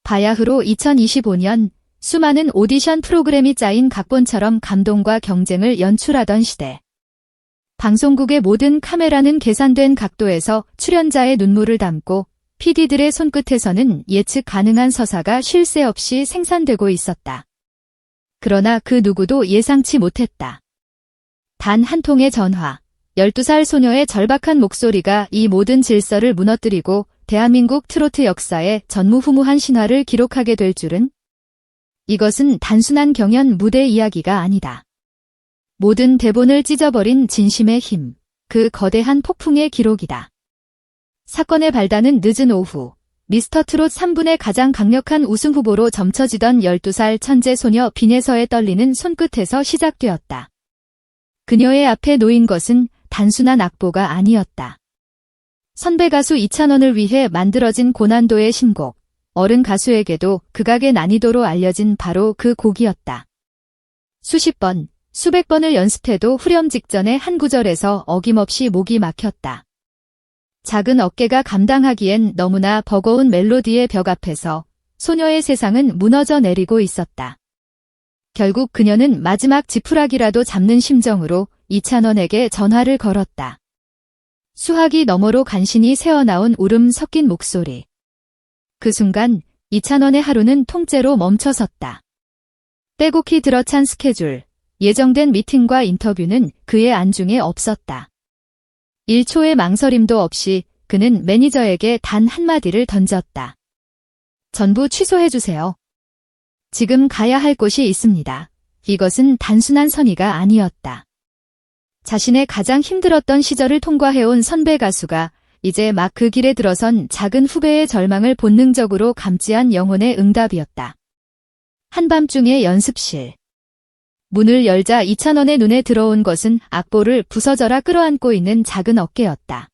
바야흐로 2025년 수많은 오디션 프로그램이 짜인 각본처럼 감동과 경쟁을 연출하던 시대. 방송국의 모든 카메라는 계산된 각도에서 출연자의 눈물을 담고 PD들의 손끝에서는 예측 가능한 서사가 쉴 새 없이 생산되고 있었다. 그러나 그 누구도 예상치 못했다. 단 한 통의 전화, 12살 소녀의 절박한 목소리가 이 모든 질서를 무너뜨리고 대한민국 트로트 역사에 전무후무한 신화를 기록하게 될 줄은? 이것은 단순한 경연 무대 이야기가 아니다. 모든 대본을 찢어버린 진심의 힘, 그 거대한 폭풍의 기록이다. 사건의 발단은 늦은 오후, 미스터트롯 3분의 가장 강력한 우승 후보로 점쳐지던 12살 천재 소녀 빈에서의 떨리는 손끝에서 시작되었다. 그녀의 앞에 놓인 것은 단순한 악보가 아니었다. 선배 가수 이찬원을 위해 만들어진 고난도의 신곡, 어른 가수에게도 극악의 난이도로 알려진 바로 그 곡이었다. 수십 번, 수백 번을 연습해도 후렴 직전의 한 구절에서 어김없이 목이 막혔다. 작은 어깨가 감당하기엔 너무나 버거운 멜로디의 벽 앞에서 소녀의 세상은 무너져 내리고 있었다. 결국 그녀는 마지막 지푸라기라도 잡는 심정으로 이찬원에게 전화를 걸었다. 수화기 너머로 간신히 새어나온 울음 섞인 목소리. 그 순간 이찬원의 하루는 통째로 멈춰섰다. 빼곡히 들어찬 스케줄, 예정된 미팅과 인터뷰는 그의 안중에 없었다. 1초의 망설임도 없이 그는 매니저에게 단 한마디를 던졌다. 전부 취소해주세요. 지금 가야 할 곳이 있습니다. 이것은 단순한 선의가 아니었다. 자신의 가장 힘들었던 시절을 통과해온 선배 가수가 이제 막 그 길에 들어선 작은 후배의 절망을 본능적으로 감지한 영혼의 응답이었다. 한밤중의 연습실. 문을 열자 이찬원의 눈에 들어온 것은 악보를 부서져라 끌어안고 있는 작은 어깨였다.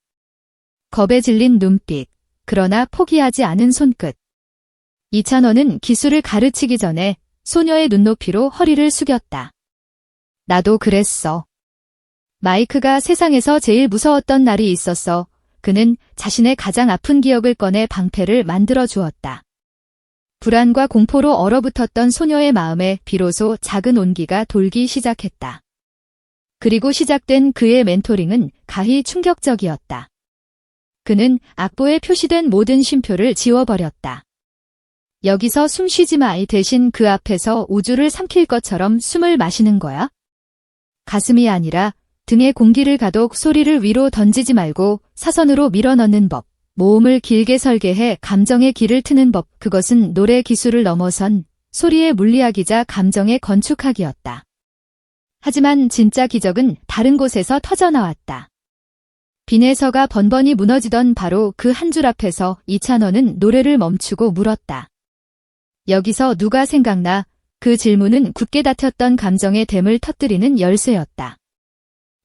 겁에 질린 눈빛, 그러나 포기하지 않은 손끝. 이찬원은 기술을 가르치기 전에 소녀의 눈높이로 허리를 숙였다. 나도 그랬어. 마이크가 세상에서 제일 무서웠던 날이 있었어. 그는 자신의 가장 아픈 기억을 꺼내 방패를 만들어 주었다. 불안과 공포로 얼어붙었던 소녀의 마음에 비로소 작은 온기가 돌기 시작했다. 그리고 시작된 그의 멘토링은 가히 충격적이었다. 그는 악보에 표시된 모든 쉼표를 지워버렸다. 여기서 숨 쉬지 마 대신 그 앞에서 우주를 삼킬 것처럼 숨을 마시는 거야? 가슴이 아니라 등에 공기를 가독 소리를 위로 던지지 말고 사선으로 밀어넣는 법. 모음을 길게 설계해 감정의 길을 트는 법, 그것은 노래 기술을 넘어선 소리의 물리학이자 감정의 건축학이었다. 하지만 진짜 기적은 다른 곳에서 터져나왔다. 빈에서가 번번이 무너지던 바로 그 한 줄 앞에서 이찬원은 노래를 멈추고 물었다. 여기서 누가 생각나? 그 질문은 굳게 닫혔던 감정의 댐을 터뜨리는 열쇠였다.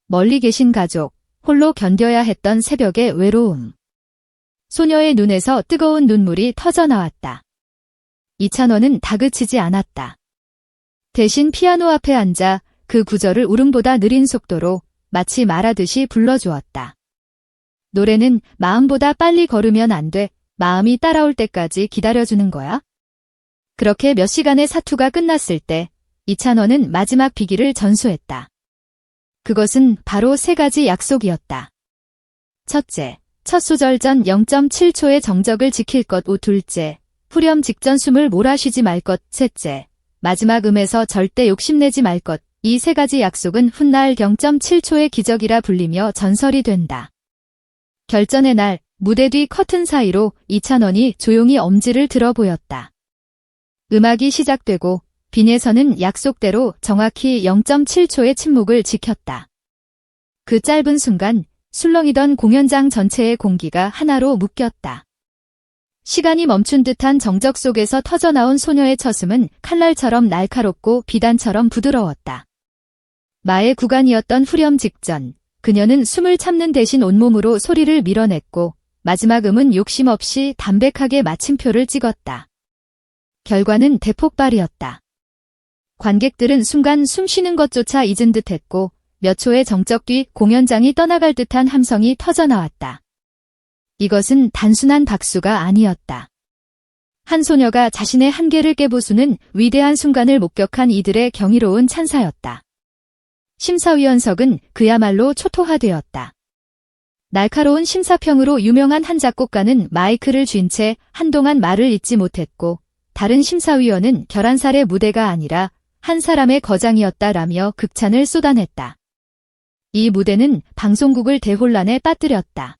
멀리 계신 가족, 홀로 견뎌야 했던 새벽의 외로움. 소녀의 눈에서 뜨거운 눈물이 터져나왔다. 이찬원은 다그치지 않았다. 대신 피아노 앞에 앉아 그 구절을 울음보다 느린 속도로 마치 말하듯이 불러주었다. 노래는 마음보다 빨리 걸으면 안 돼. 마음이 따라올 때까지 기다려주는 거야. 그렇게 몇 시간의 사투가 끝났을 때 이찬원은 마지막 비기를 전수했다. 그것은 바로 3가지 약속이었다. 첫째, 첫 소절 전 0.7초의 정적을 지킬 것. 둘째, 후렴 직전 숨을 몰아쉬지 말 것. 셋째, 마지막 음에서 절대 욕심내지 말 것. 이 3가지 약속은 훗날 0.7초의 기적이라 불리며 전설이 된다. 결전의 날, 무대 뒤 커튼 사이로 이찬원이 조용히 엄지를 들어 보였다. 음악이 시작되고 빈에서는 약속대로 정확히 0.7초의 침묵을 지켰다. 그 짧은 순간 술렁이던 공연장 전체의 공기가 하나로 묶였다. 시간이 멈춘 듯한 정적 속에서 터져나온 소녀의 첫음은 칼날처럼 날카롭고 비단처럼 부드러웠다. 마의 구간이었던 후렴 직전, 그녀는 숨을 참는 대신 온몸으로 소리를 밀어냈고 마지막 음은 욕심 없이 담백하게 마침표를 찍었다. 결과는 대폭발이었다. 관객들은 순간 숨 쉬는 것조차 잊은 듯했고 몇 초의 정적 뒤 공연장이 떠나갈 듯한 함성이 터져나왔다. 이것은 단순한 박수가 아니었다. 한 소녀가 자신의 한계를 깨부수는 위대한 순간을 목격한 이들의 경이로운 찬사였다. 심사위원석은 그야말로 초토화되었다. 날카로운 심사평으로 유명한 한 작곡가는 마이크를 쥔 채 한동안 말을 잇지 못했고, 다른 심사위원은 결한살의 무대가 아니라 한 사람의 거장이었다라며 극찬을 쏟아냈다. 이 무대는 방송국을 대혼란에 빠뜨렸다.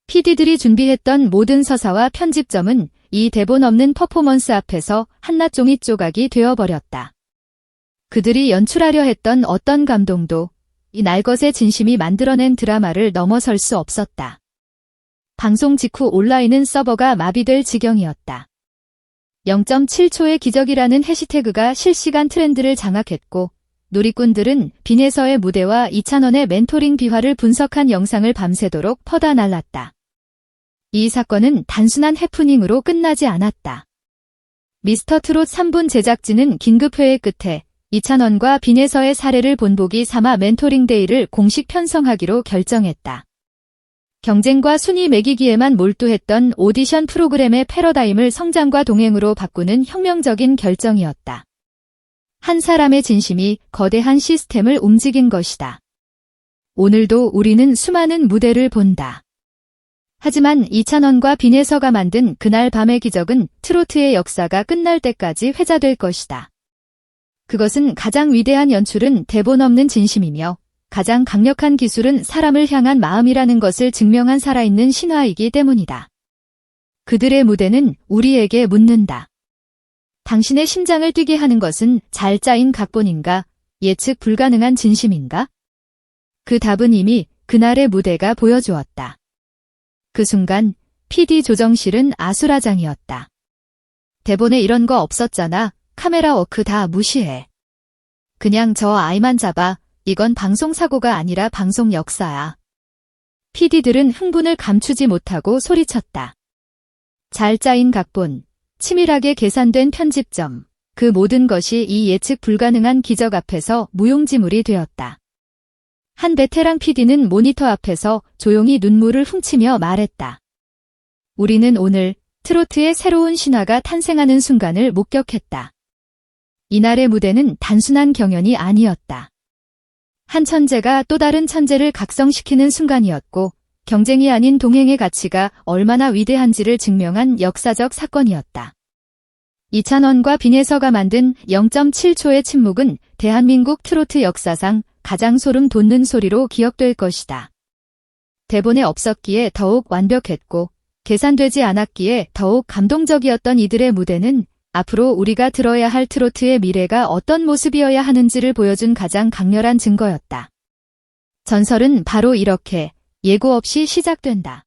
PD들이 준비했던 모든 서사와 편집점은 이 대본 없는 퍼포먼스 앞에서 한낱 종이 조각이 되어버렸다. 그들이 연출하려 했던 어떤 감동도 이 날것의 진심이 만들어낸 드라마를 넘어설 수 없었다. 방송 직후 온라인은 서버가 마비될 지경이었다. 0.7초의 기적이라는 해시태그가 실시간 트렌드를 장악했고, 누리꾼들은 빈에서의 무대와 이찬원의 멘토링 비화를 분석한 영상을 밤새도록 퍼다 날랐다. 이 사건은 단순한 해프닝으로 끝나지 않았다. 미스터트롯 3분 제작진은 긴급회의 끝에 이찬원과 빈에서의 사례를 본보기 삼아 멘토링 데이를 공식 편성하기로 결정했다. 경쟁과 순위 매기기에만 몰두했던 오디션 프로그램의 패러다임을 성장과 동행으로 바꾸는 혁명적인 결정이었다. 한 사람의 진심이 거대한 시스템을 움직인 것이다. 오늘도 우리는 수많은 무대를 본다. 하지만 이찬원과 빈에서가 만든 그날 밤의 기적은 트로트의 역사가 끝날 때까지 회자될 것이다. 그것은 가장 위대한 연출은 대본 없는 진심이며 가장 강력한 기술은 사람을 향한 마음이라는 것을 증명한 살아있는 신화이기 때문이다. 그들의 무대는 우리에게 묻는다. 당신의 심장을 뛰게 하는 것은 잘 짜인 각본인가? 예측 불가능한 진심인가? 그 답은 이미 그날의 무대가 보여주었다. 그 순간 PD 조정실은 아수라장이었다. 대본에 이런 거 없었잖아. 카메라 워크 다 무시해. 그냥 저 아이만 잡아. 이건 방송사고가 아니라 방송 역사야. PD들은 흥분을 감추지 못하고 소리쳤다. 잘 짜인 각본, 치밀하게 계산된 편집점, 그 모든 것이 이 예측 불가능한 기적 앞에서 무용지물이 되었다. 한 베테랑 PD는 모니터 앞에서 조용히 눈물을 훔치며 말했다. 우리는 오늘 트로트의 새로운 신화가 탄생하는 순간을 목격했다. 이날의 무대는 단순한 경연이 아니었다. 한 천재가 또 다른 천재를 각성시키는 순간이었고, 경쟁이 아닌 동행의 가치가 얼마나 위대한지를 증명한 역사적 사건이었다. 이찬원과 빈에서가 만든 0.7초의 침묵은 대한민국 트로트 역사상 가장 소름 돋는 소리로 기억될 것이다. 대본에 없었기에 더욱 완벽했고, 계산되지 않았기에 더욱 감동적이었던 이들의 무대는 앞으로 우리가 들어야 할 트로트의 미래가 어떤 모습이어야 하는지를 보여준 가장 강렬한 증거였다. 전설은 바로 이렇게 예고 없이 시작된다.